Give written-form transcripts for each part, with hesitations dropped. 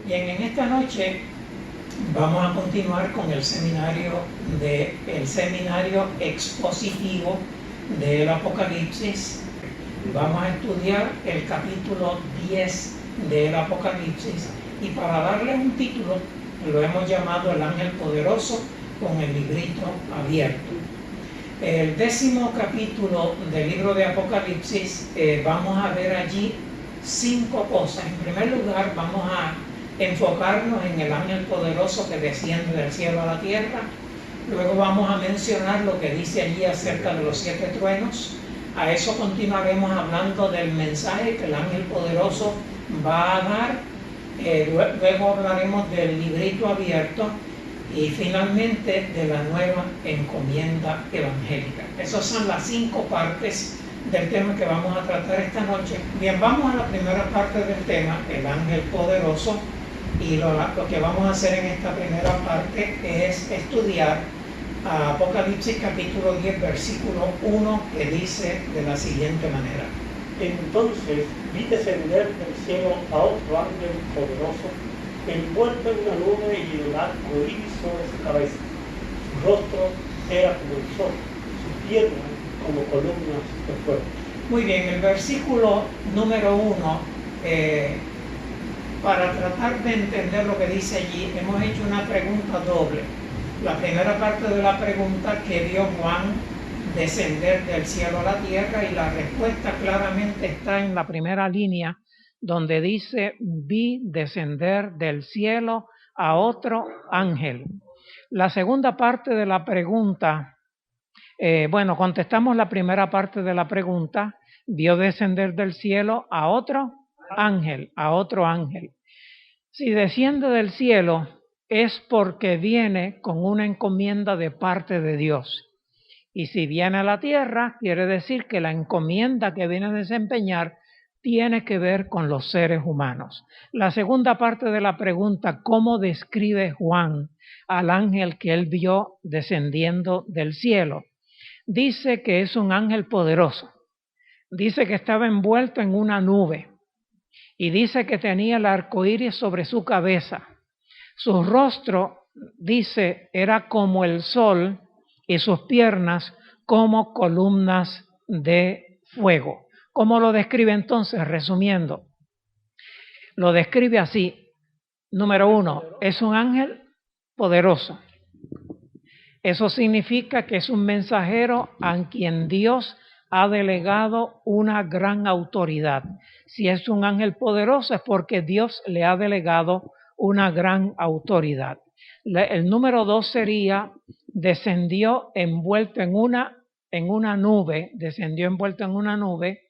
Bien, en esta noche vamos a continuar con el seminario expositivo del Apocalipsis. Vamos a estudiar el capítulo 10 del Apocalipsis y para darle un título lo hemos llamado El Ángel Poderoso con el librito abierto. El 10º capítulo del libro de Apocalipsis, vamos a ver allí 5 cosas. En primer lugar, vamos a enfocarnos en el ángel poderoso que desciende del cielo a la tierra. Luego vamos a mencionar lo que dice allí acerca de los 7 truenos. A eso continuaremos hablando del mensaje que el ángel poderoso va a dar. Luego hablaremos del librito abierto y finalmente de la nueva encomienda evangélica. Esas son las 5 partes del tema que vamos a tratar esta noche. Bien, vamos a la primera parte del tema, el ángel poderoso, y lo que vamos a hacer en esta primera parte es estudiar Apocalipsis capítulo 10 versículo 1, que dice de la siguiente manera: Entonces vi descender del cielo a otro ángel poderoso, envuelto en una nube y un arco iris sobre su cabeza. Su rostro era como el sol, sus piernas como columnas de fuego. Muy bien, el versículo número 1, para tratar de entender lo que dice allí, hemos hecho una pregunta doble. La primera parte de la pregunta, que vio Juan descender del cielo a la tierra, y la respuesta claramente está en la primera línea, donde dice: vi descender del cielo a otro ángel. La segunda parte de la pregunta, contestamos la primera parte de la pregunta: vio descender del cielo a otro ángel, a otro ángel. Si desciende del cielo es porque viene con una encomienda de parte de Dios. Y si viene a la tierra, quiere decir que la encomienda que viene a desempeñar tiene que ver con los seres humanos. La segunda parte de la pregunta: ¿cómo describe Juan al ángel que él vio descendiendo del cielo? Dice que es un ángel poderoso. Dice que estaba envuelto en una nube. Y dice que tenía el arco iris sobre su cabeza. Su rostro, dice, era como el sol y sus piernas como columnas de fuego. ¿Cómo lo describe entonces? Resumiendo, lo describe así. Número 1, es un ángel poderoso. Eso significa que es un mensajero a quien Dios ha delegado una gran autoridad. Si es un ángel poderoso es porque Dios le ha delegado una gran autoridad. El número 2 sería: descendió envuelto en una nube, descendió envuelto en una nube.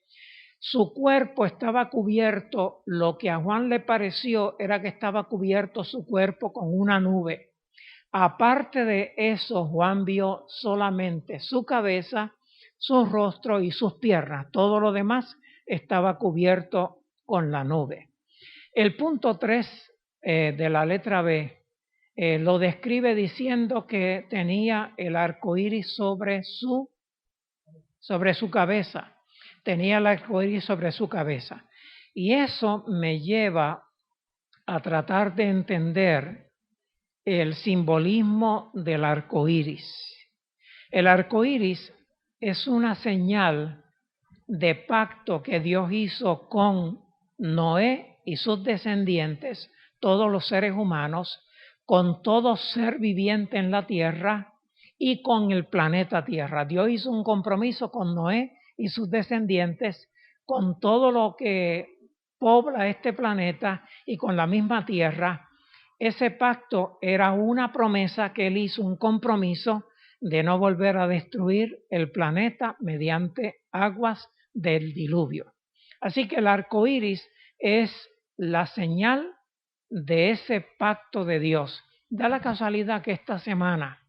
Su cuerpo estaba cubierto, lo que a Juan le pareció era que estaba cubierto su cuerpo con una nube. Aparte de eso, Juan vio solamente su cabeza, su rostro y sus piernas. Todo lo demás estaba cubierto con la nube. El punto 3 de la letra B lo describe diciendo que tenía el arco iris sobre su cabeza. Tenía el arco iris sobre su cabeza. Y eso me lleva a tratar de entender el simbolismo del arco iris. El arco iris es una señal de pacto que Dios hizo con Noé y sus descendientes, todos los seres humanos, con todo ser viviente en la tierra y con el planeta Tierra. Dios hizo un compromiso con Noé y sus descendientes, con todo lo que pobla este planeta y con la misma tierra. Ese pacto era una promesa que él hizo, un compromiso de no volver a destruir el planeta mediante aguas del diluvio. Así que el arco iris es la señal de ese pacto de Dios. Da la casualidad que esta semana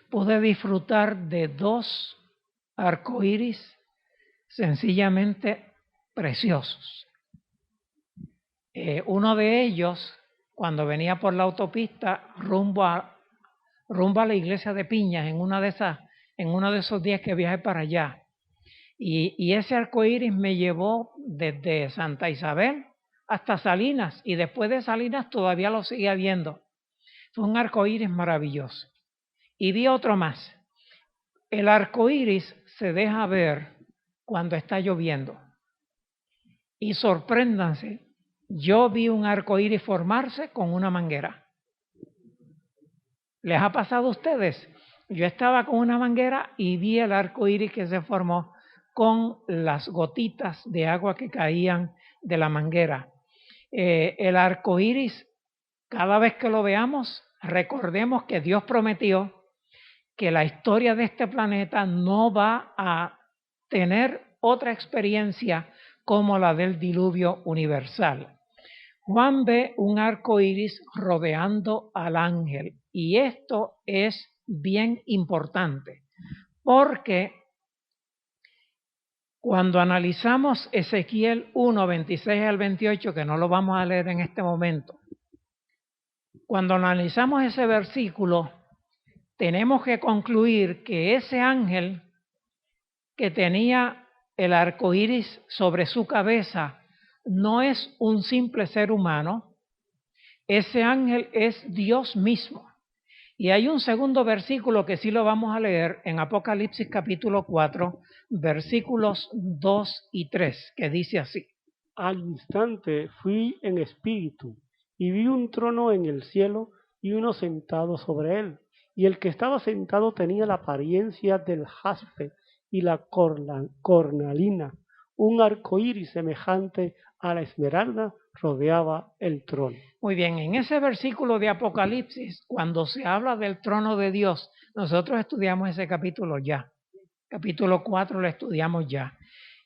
pude disfrutar de 2 arcoíris sencillamente preciosos. Uno de ellos, cuando venía por la autopista rumbo a la iglesia de Piñas, en uno de esos días que viajé para allá. Y ese arcoíris me llevó desde Santa Isabel hasta Salinas, y después de Salinas todavía lo seguía viendo. Fue un arco iris maravilloso. Y vi otro más. El arco iris se deja ver cuando está lloviendo. Y sorpréndanse, yo vi un arco iris formarse con una manguera. ¿Les ha pasado a ustedes? Yo estaba con una manguera y vi el arco iris que se formó con las gotitas de agua que caían de la manguera. El arco iris, cada vez que lo veamos, recordemos que Dios prometió que la historia de este planeta no va a tener otra experiencia como la del diluvio universal. Juan ve un arco iris rodeando al ángel, y esto es bien importante porque cuando analizamos Ezequiel 1, 26 al 28, que no lo vamos a leer en este momento, cuando analizamos ese versículo, tenemos que concluir que ese ángel que tenía el arco iris sobre su cabeza no es un simple ser humano, ese ángel es Dios mismo. Y hay un segundo versículo que sí lo vamos a leer en Apocalipsis capítulo 4, versículos 2 y 3, que dice así. Al instante fui en espíritu y vi un trono en el cielo y uno sentado sobre él. Y el que estaba sentado tenía la apariencia del jaspe y la cornalina. Un arco iris semejante a la esmeralda rodeaba el trono. Muy bien, en ese versículo de Apocalipsis, cuando se habla del trono de Dios, nosotros estudiamos ese capítulo ya. Capítulo 4 lo estudiamos ya.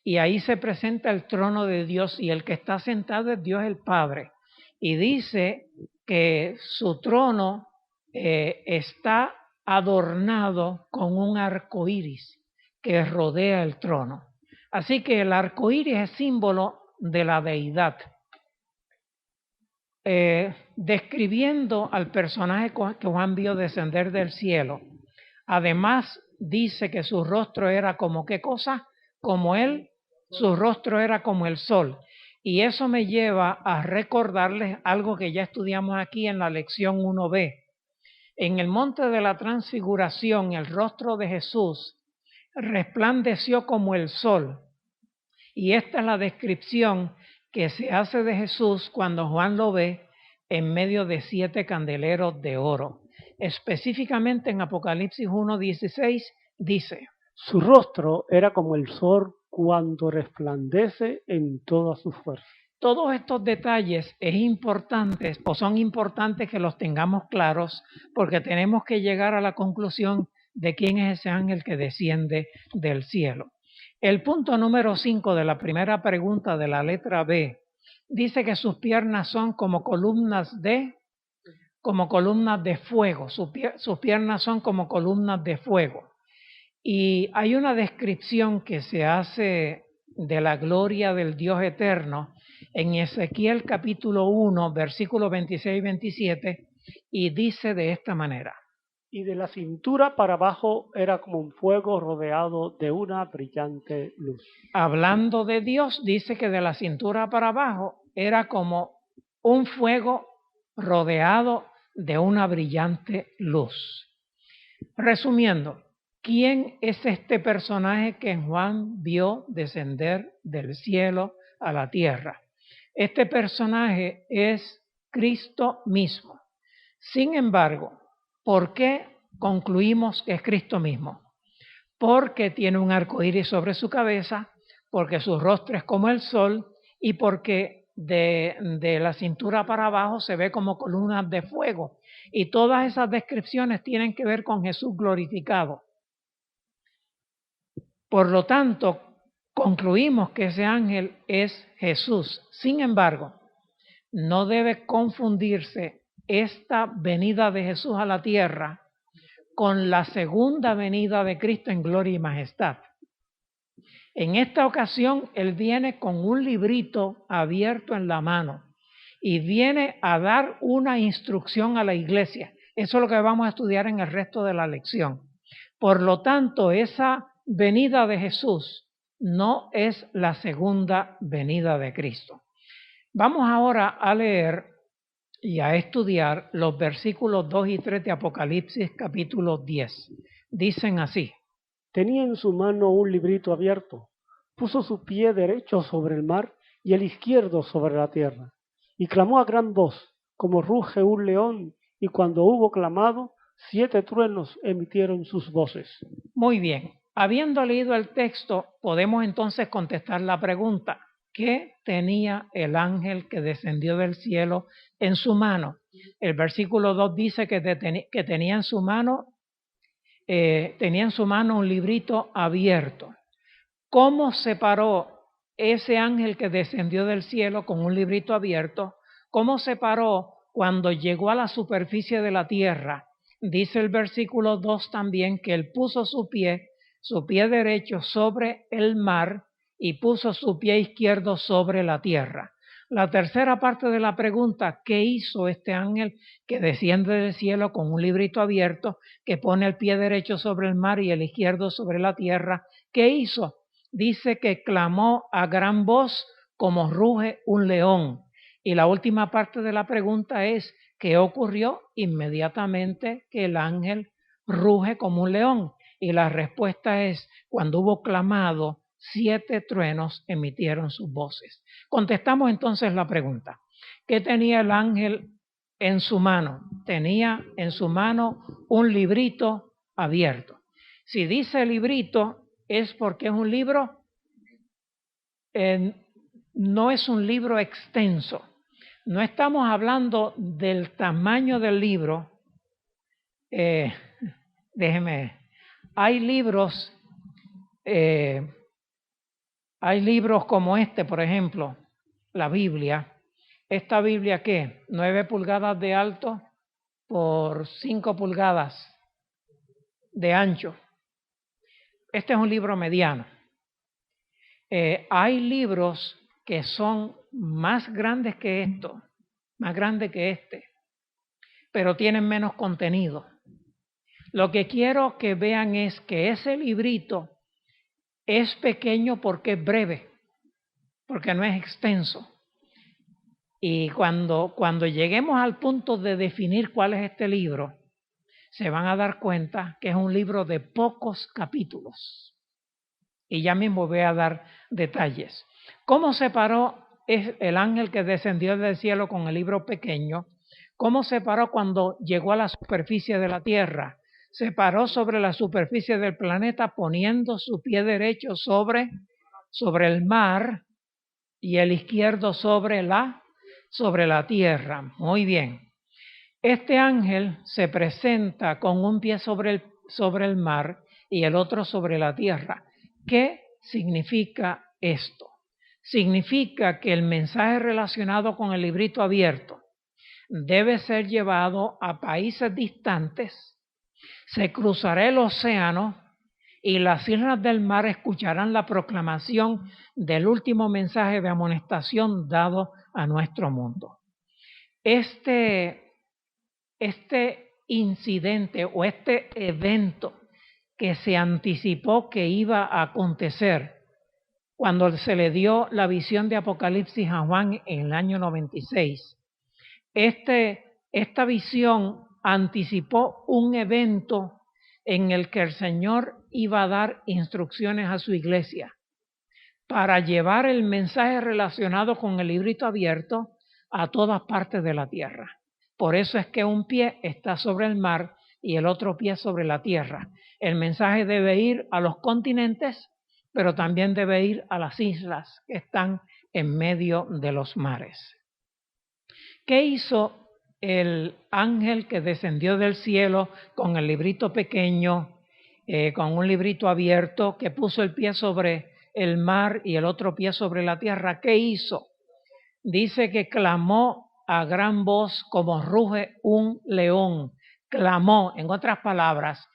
Y ahí se presenta el trono de Dios y el que está sentado es Dios el Padre. Y dice que su trono está adornado con un arco iris que rodea el trono. Así que el arco iris es símbolo de la deidad. Describiendo al personaje que Juan vio descender del cielo. Además dice que su rostro era como ¿qué cosa? Como él, su rostro era como el sol. Y eso me lleva a recordarles algo que ya estudiamos aquí en la lección 1b. En el monte de la transfiguración, el rostro de Jesús resplandeció como el sol. Y esta es la descripción que se hace de Jesús cuando Juan lo ve en medio de 7 candeleros de oro. Específicamente en Apocalipsis 1:16 dice: su rostro era como el sol cuando resplandece en toda su fuerza. Todos estos detalles son importantes que los tengamos claros porque tenemos que llegar a la conclusión de quién es ese ángel que desciende del cielo. El punto número 5 de la primera pregunta de la letra B dice que sus piernas son como columnas de fuego. Sus piernas son como columnas de fuego. Y hay una descripción que se hace de la gloria del Dios eterno en Ezequiel capítulo 1, versículos 26 y 27, y dice de esta manera: y de la cintura para abajo era como un fuego rodeado de una brillante luz. Hablando de Dios, dice que de la cintura para abajo era como un fuego rodeado de una brillante luz. Resumiendo, ¿quién es este personaje que Juan vio descender del cielo a la tierra? Este personaje es Cristo mismo. Sin embargo, ¿por qué concluimos que es Cristo mismo? Porque tiene un arco iris sobre su cabeza, porque su rostro es como el sol y porque de la cintura para abajo se ve como columnas de fuego. Y todas esas descripciones tienen que ver con Jesús glorificado. Por lo tanto, concluimos que ese ángel es Jesús. Sin embargo, no debe confundirse esta venida de Jesús a la tierra con la segunda venida de Cristo en gloria y majestad. En esta ocasión, Él viene con un librito abierto en la mano y viene a dar una instrucción a la iglesia. Eso es lo que vamos a estudiar en el resto de la lección. Por lo tanto, esa venida de Jesús no es la segunda venida de Cristo. Vamos ahora a leer y a estudiar los versículos 2 y 3 de Apocalipsis capítulo 10. Dicen así: Tenía en su mano un librito abierto, puso su pie derecho sobre el mar y el izquierdo sobre la tierra, y clamó a gran voz, como ruge un león, y cuando hubo clamado, 7 truenos emitieron sus voces. Muy bien, habiendo leído el texto, podemos entonces contestar la pregunta: ¿qué tenía el ángel que descendió del cielo en su mano? El versículo 2 dice que tenía en su mano un librito abierto. ¿Cómo se paró ese ángel que descendió del cielo con un librito abierto? ¿Cómo se paró cuando llegó a la superficie de la tierra? Dice el versículo 2 también que él puso su pie derecho sobre el mar y puso su pie izquierdo sobre la tierra. La tercera parte de la pregunta: ¿qué hizo este ángel que desciende del cielo con un librito abierto, que pone el pie derecho sobre el mar y el izquierdo sobre la tierra? ¿Qué hizo? Dice que clamó a gran voz como ruge un león. Y la última parte de la pregunta es: ¿qué ocurrió inmediatamente que el ángel ruge como un león? Y la respuesta es: cuando hubo clamado, 7 truenos emitieron sus voces. Contestamos entonces la pregunta: ¿qué tenía el ángel en su mano? Tenía en su mano un librito abierto. Si dice librito, es porque es un libro, no es un libro extenso. No estamos hablando del tamaño del libro. Hay libros como este, por ejemplo, la Biblia. Esta Biblia, ¿qué? 9 pulgadas de alto por 5 pulgadas de ancho. Este es un libro mediano. Hay libros que son más grandes que esto, más grandes que este, pero tienen menos contenido. Lo que quiero que vean es que ese librito es pequeño porque es breve, porque no es extenso. Y cuando lleguemos al punto de definir cuál es este libro, se van a dar cuenta que es un libro de pocos capítulos. Y ya mismo voy a dar detalles. ¿Cómo se paró el ángel que descendió del cielo con el libro pequeño? ¿Cómo se paró cuando llegó a la superficie de la tierra? Se paró sobre la superficie del planeta poniendo su pie derecho sobre el mar y el izquierdo sobre la tierra. Muy bien. Este ángel se presenta con un pie sobre el mar y el otro sobre la tierra. ¿Qué significa esto? Significa que el mensaje relacionado con el librito abierto debe ser llevado a países distantes, se cruzará el océano y las islas del mar escucharán la proclamación del último mensaje de amonestación dado a nuestro mundo. Este incidente o este evento que se anticipó que iba a acontecer cuando se le dio la visión de Apocalipsis a Juan en el año 96. Esta visión anticipó un evento en el que el Señor iba a dar instrucciones a su iglesia para llevar el mensaje relacionado con el librito abierto a todas partes de la tierra. Por eso es que un pie está sobre el mar y el otro pie sobre la tierra. El mensaje debe ir a los continentes, pero también debe ir a las islas que están en medio de los mares. ¿Qué hizo el ángel que descendió del cielo con el librito pequeño, con un librito abierto, que puso el pie sobre el mar y el otro pie sobre la tierra? ¿Qué hizo? Dice que clamó a gran voz como ruge un león. Clamó, en otras palabras,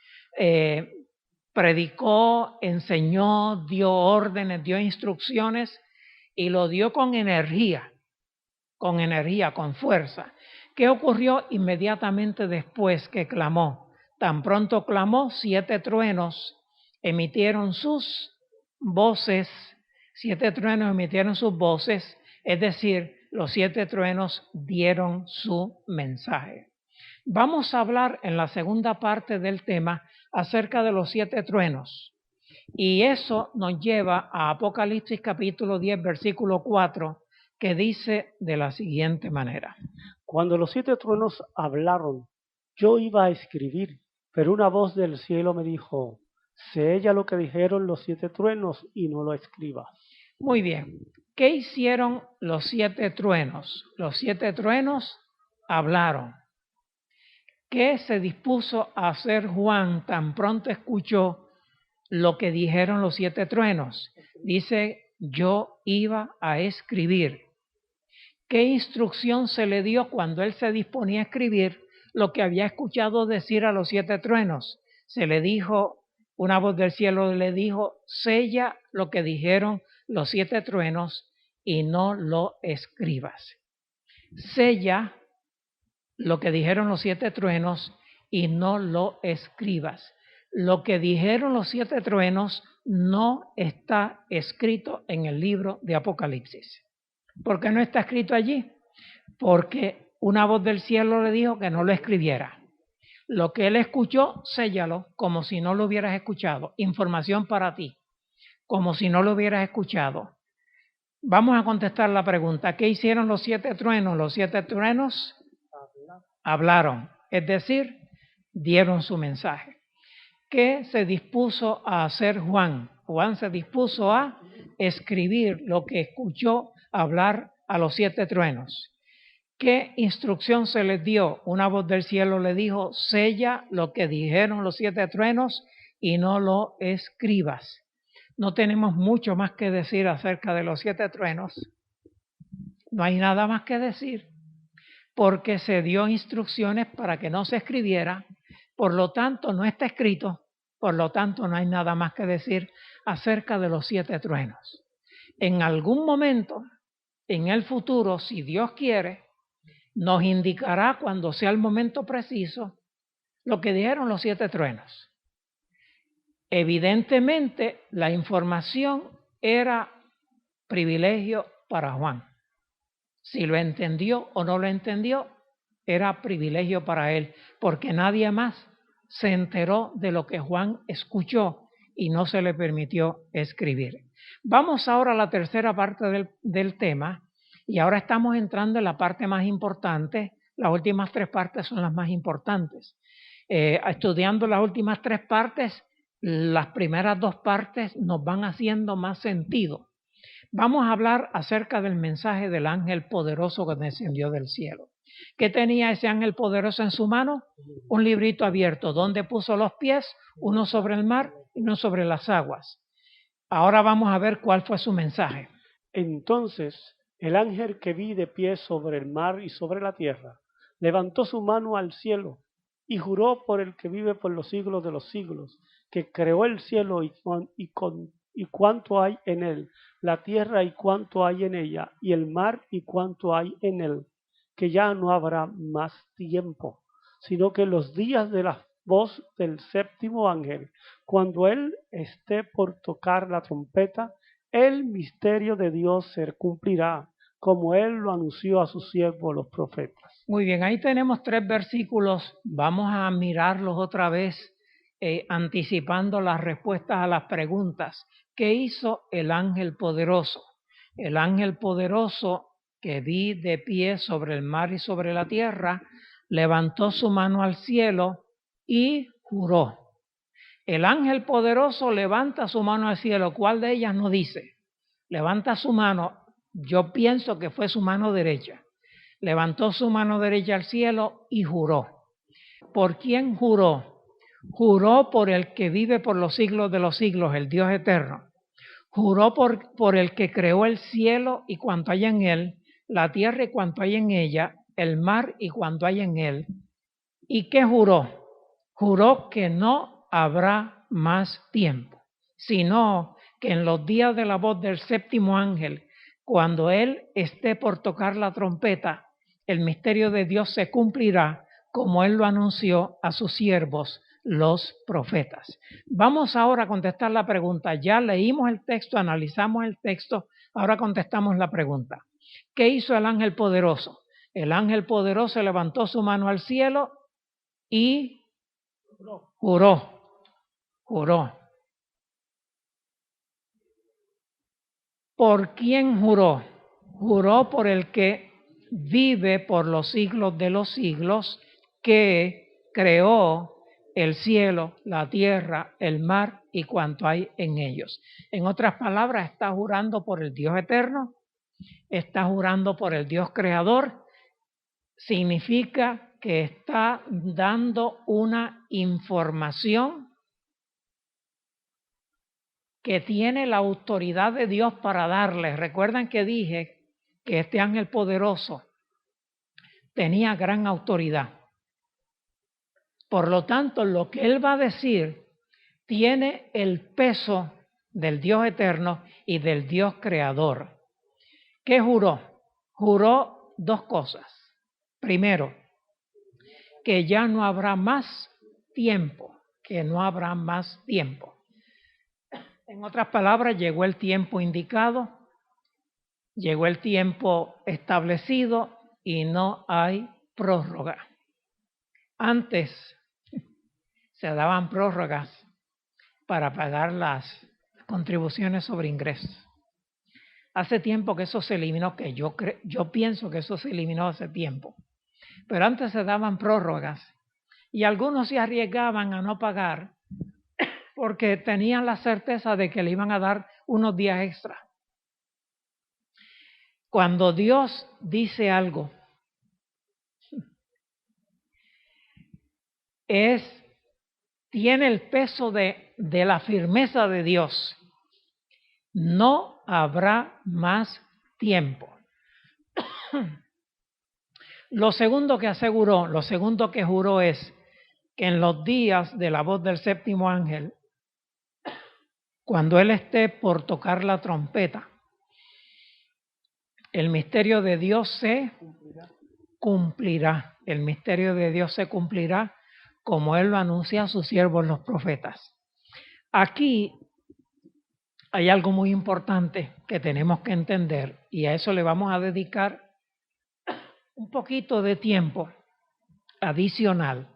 predicó, enseñó, dio órdenes, dio instrucciones y lo dio con energía, con fuerza. ¿Qué ocurrió inmediatamente después que clamó? Tan pronto clamó, 7 truenos emitieron sus voces, es decir, los 7 truenos dieron su mensaje. Vamos a hablar en la segunda parte del tema acerca de los 7 truenos. Y eso nos lleva a Apocalipsis capítulo 10, versículo 4, que dice de la siguiente manera. Cuando los 7 truenos hablaron, yo iba a escribir, pero una voz del cielo me dijo, sella lo que dijeron los 7 truenos y no lo escribas. Muy bien. ¿Qué hicieron los 7 truenos? Los 7 truenos hablaron. ¿Qué se dispuso a hacer Juan tan pronto escuchó lo que dijeron los 7 truenos? Dice, yo iba a escribir. ¿Qué instrucción se le dio cuando él se disponía a escribir lo que había escuchado decir a los 7 truenos? Se le dijo, una voz del cielo le dijo, sella lo que dijeron los 7 truenos y no lo escribas. Sella lo que dijeron los 7 truenos y no lo escribas. Lo que dijeron los 7 truenos no está escrito en el libro de Apocalipsis. ¿Por qué no está escrito allí? Porque una voz del cielo le dijo que no lo escribiera. Lo que él escuchó, séllalo como si no lo hubieras escuchado. Información para ti, como si no lo hubieras escuchado. Vamos a contestar la pregunta. ¿Qué hicieron los 7 truenos? Los 7 truenos hablaron, es decir, dieron su mensaje. ¿Qué se dispuso a hacer Juan? Juan se dispuso a escribir lo que escuchó hablar a los 7 truenos. ¿Qué instrucción se les dio? Una voz del cielo le dijo, sella lo que dijeron los 7 truenos y no lo escribas. No tenemos mucho más que decir acerca de los 7 truenos. No hay nada más que decir, porque se dio instrucciones para que no se escribiera, por lo tanto no está escrito, por lo tanto no hay nada más que decir acerca de los 7 truenos. En algún momento, en el futuro, si Dios quiere, nos indicará cuando sea el momento preciso lo que dijeron los 7 truenos. Evidentemente, la información era privilegio para Juan. Si lo entendió o no lo entendió, era privilegio para él, porque nadie más se enteró de lo que Juan escuchó y no se le permitió escribir. Vamos ahora a la tercera parte del tema, y ahora estamos entrando en la parte más importante. Las últimas 3 partes son las más importantes. Estudiando las últimas 3 partes, las primeras 2 partes nos van haciendo más sentido. Vamos a hablar acerca del mensaje del ángel poderoso que descendió del cielo. ¿Qué tenía ese ángel poderoso en su mano? Un librito abierto. ¿Dónde puso los pies? Uno sobre el mar y uno sobre las aguas. Ahora vamos a ver cuál fue su mensaje. Entonces el ángel que vi de pie sobre el mar y sobre la tierra levantó su mano al cielo y juró por el que vive por los siglos de los siglos, que creó el cielo y cuanto hay en él, la tierra y cuanto hay en ella, y el mar y cuanto hay en él, que ya no habrá más tiempo, sino que los días de la voz del séptimo ángel, cuando él esté por tocar la trompeta, el misterio de Dios se cumplirá, como él lo anunció a sus siervos los profetas. Muy bien, ahí tenemos 3 versículos. Vamos a mirarlos otra vez, anticipando las respuestas a las preguntas. ¿Qué hizo el ángel poderoso? El ángel poderoso que vi de pie sobre el mar y sobre la tierra, levantó su mano al cielo y juró. El ángel poderoso levanta su mano al cielo. ¿Cuál de ellas no dice? Levanta su mano. Yo pienso que fue su mano derecha. Levantó su mano derecha al cielo y juró. ¿Por quién juró? Juró por el que vive por los siglos de los siglos, el Dios eterno. Juró por el que creó el cielo y cuanto hay en él, la tierra y cuanto hay en ella, el mar y cuanto hay en él. ¿Y qué juró? Juró que no habrá más tiempo, sino que en los días de la voz del séptimo ángel, cuando él esté por tocar la trompeta, el misterio de Dios se cumplirá como él lo anunció a sus siervos, los profetas. Vamos ahora a contestar la pregunta. Ya leímos el texto, analizamos el texto, ahora contestamos la pregunta. ¿Qué hizo el ángel poderoso? El ángel poderoso levantó su mano al cielo y juró. ¿Por quién juró? Juró por el que vive por los siglos de los siglos, que creó el cielo, la tierra, el mar y cuanto hay en ellos. En otras palabras, está jurando por el Dios eterno, está jurando por el Dios creador. Significa que está dando una información que tiene la autoridad de Dios para darles. Recuerdan que dije que este ángel poderoso tenía gran autoridad. Por lo tanto, lo que él va a decir tiene el peso del Dios eterno y del Dios creador. ¿Qué juró? Juró dos cosas. Primero, que ya no habrá más tiempo, En otras palabras, llegó el tiempo indicado, llegó el tiempo establecido y no hay prórroga. Antes se daban prórrogas para pagar las contribuciones sobre ingresos. Hace tiempo que eso se eliminó, que yo pienso que eso se eliminó hace tiempo. Pero antes se daban prórrogas y algunos se arriesgaban a no pagar porque tenían la certeza de que le iban a dar unos días extra. Cuando Dios dice algo, tiene el peso de la firmeza de Dios. No habrá más tiempo. Lo segundo que juró es que en los días de la voz del séptimo ángel, cuando él esté por tocar la trompeta, el misterio de Dios se cumplirá. El misterio de Dios se cumplirá como él lo anuncia a sus siervos los profetas. Aquí hay algo muy importante que tenemos que entender y a eso le vamos a dedicar un poquito de tiempo adicional.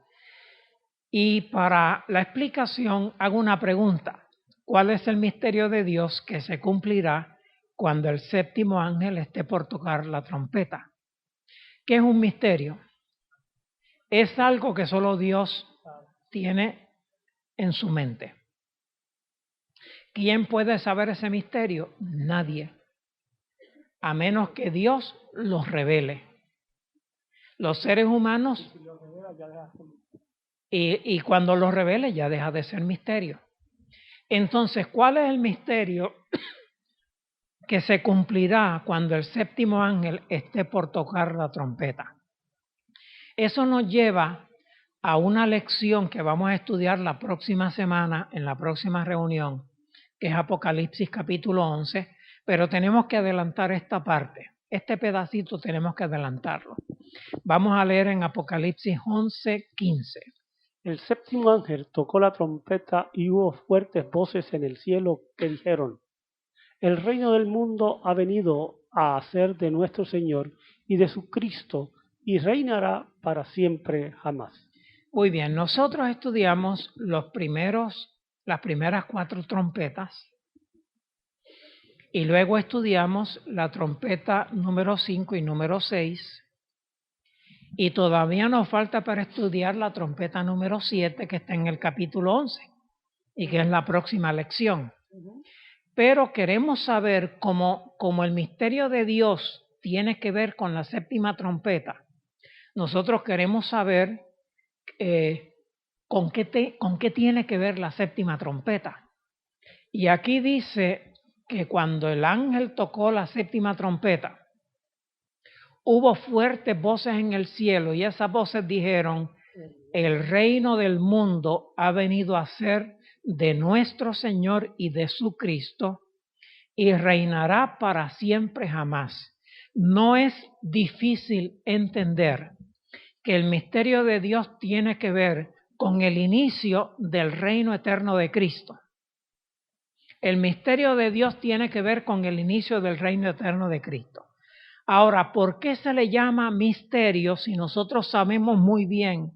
Y para la explicación hago una pregunta. ¿Cuál es el misterio de Dios que se cumplirá cuando el séptimo ángel esté por tocar la trompeta? ¿Qué es un misterio? Es algo que solo Dios tiene en su mente. ¿Quién puede saber ese misterio? Nadie. A menos que Dios los revele. Los seres humanos, y cuando los revele ya deja de ser misterio. Entonces, ¿cuál es el misterio que se cumplirá cuando el séptimo ángel esté por tocar la trompeta? Eso nos lleva a una lección que vamos a estudiar la próxima semana, en la próxima reunión, que es Apocalipsis capítulo 11, pero tenemos que adelantar esta parte. Este pedacito tenemos que adelantarlo. Vamos a leer en Apocalipsis 11:15. El séptimo ángel tocó la trompeta y hubo fuertes voces en el cielo que dijeron: el reino del mundo ha venido a ser de nuestro Señor y de su Cristo, y reinará para siempre jamás. Muy bien, nosotros estudiamos las primeras 4 trompetas y luego estudiamos la trompeta número 5 y número 6 y todavía nos falta para estudiar la trompeta número 7 que está en el capítulo 11 y que es la próxima lección. Pero queremos saber cómo el misterio de Dios tiene que ver con la séptima trompeta. Nosotros queremos saber con qué tiene que ver la séptima trompeta. Y aquí dice que cuando el ángel tocó la séptima trompeta, hubo fuertes voces en el cielo y esas voces dijeron: el reino del mundo ha venido a ser de nuestro Señor y de su Cristo y reinará para siempre jamás. No es difícil entender que el misterio de Dios tiene que ver con el inicio del reino eterno de Cristo. El misterio de Dios tiene que ver con el inicio del reino eterno de Cristo. Ahora, ¿por qué se le llama misterio si nosotros sabemos muy bien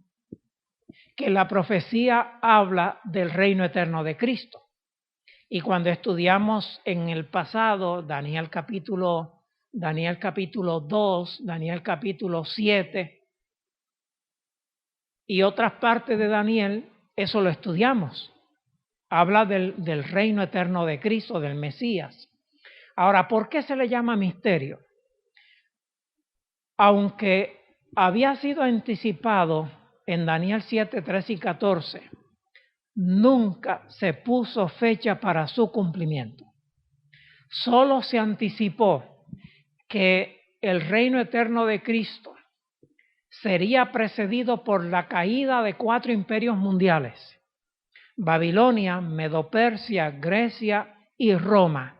que la profecía habla del reino eterno de Cristo? Y cuando estudiamos en el pasado Daniel capítulo 2, Daniel capítulo 7 y otras partes de Daniel, eso lo estudiamos. Habla del reino eterno de Cristo, del Mesías. Ahora, ¿por qué se le llama misterio? Aunque había sido anticipado en Daniel 7, 13 y 14, nunca se puso fecha para su cumplimiento. Solo se anticipó que el reino eterno de Cristo sería precedido por la caída de 4 imperios mundiales: Babilonia, Medo-Persia, Grecia y Roma,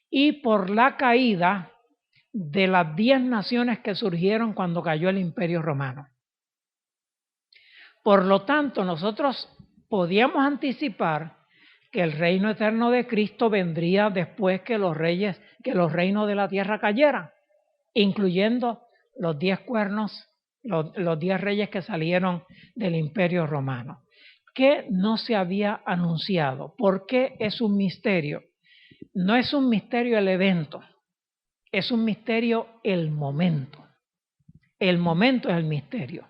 y por la caída de las 10 naciones que surgieron cuando cayó el Imperio Romano. Por lo tanto, nosotros podíamos anticipar que el reino eterno de Cristo vendría después que los reinos de la tierra cayeran, incluyendo los 10 cuernos, los 10 reyes que salieron del Imperio Romano. ¿Qué no se había anunciado? ¿Por qué es un misterio? No es un misterio el evento, es un misterio el momento. El momento es el misterio.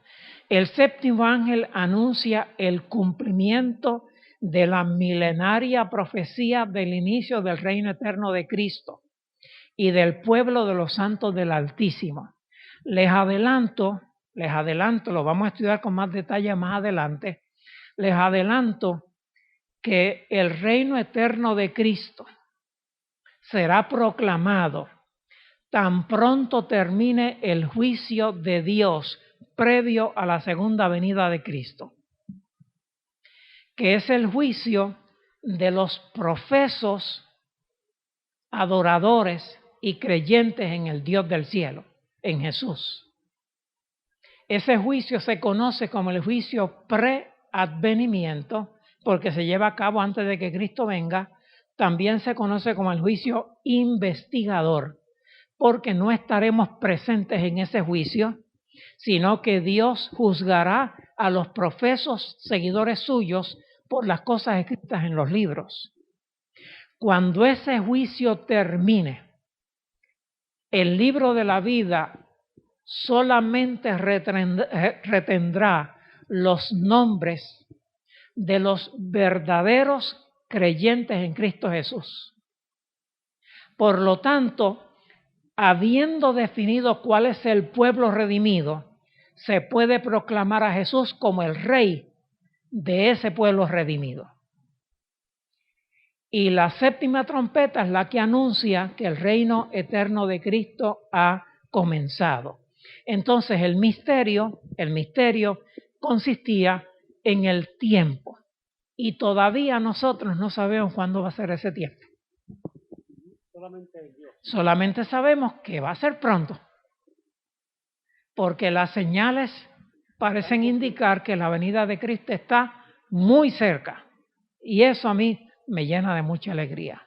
El séptimo ángel anuncia el cumplimiento de la milenaria profecía del inicio del reino eterno de Cristo y del pueblo de los santos del Altísimo. Les adelanto, lo vamos a estudiar con más detalle más adelante, les adelanto que el reino eterno de Cristo será proclamado tan pronto termine el juicio de Dios previo a la segunda venida de Cristo, que es el juicio de los profesos adoradores y creyentes en el Dios del cielo, en Jesús. Ese juicio se conoce como el juicio preadvenimiento, porque se lleva a cabo antes de que Cristo venga. También se conoce como el juicio investigador, porque no estaremos presentes en ese juicio, sino que Dios juzgará a los profesos seguidores suyos por las cosas escritas en los libros. Cuando ese juicio termine, el libro de la vida solamente retendrá los nombres de los verdaderos creyentes en Cristo Jesús. Por lo tanto, habiendo definido cuál es el pueblo redimido, se puede proclamar a Jesús como el rey de ese pueblo redimido. Y la séptima trompeta es la que anuncia que el reino eterno de Cristo ha comenzado. Entonces el misterio consistía en el tiempo. Y todavía nosotros no sabemos cuándo va a ser ese tiempo. Solamente sabemos que va a ser pronto. Porque las señales parecen indicar que la venida de Cristo está muy cerca. Y eso a mí me llena de mucha alegría.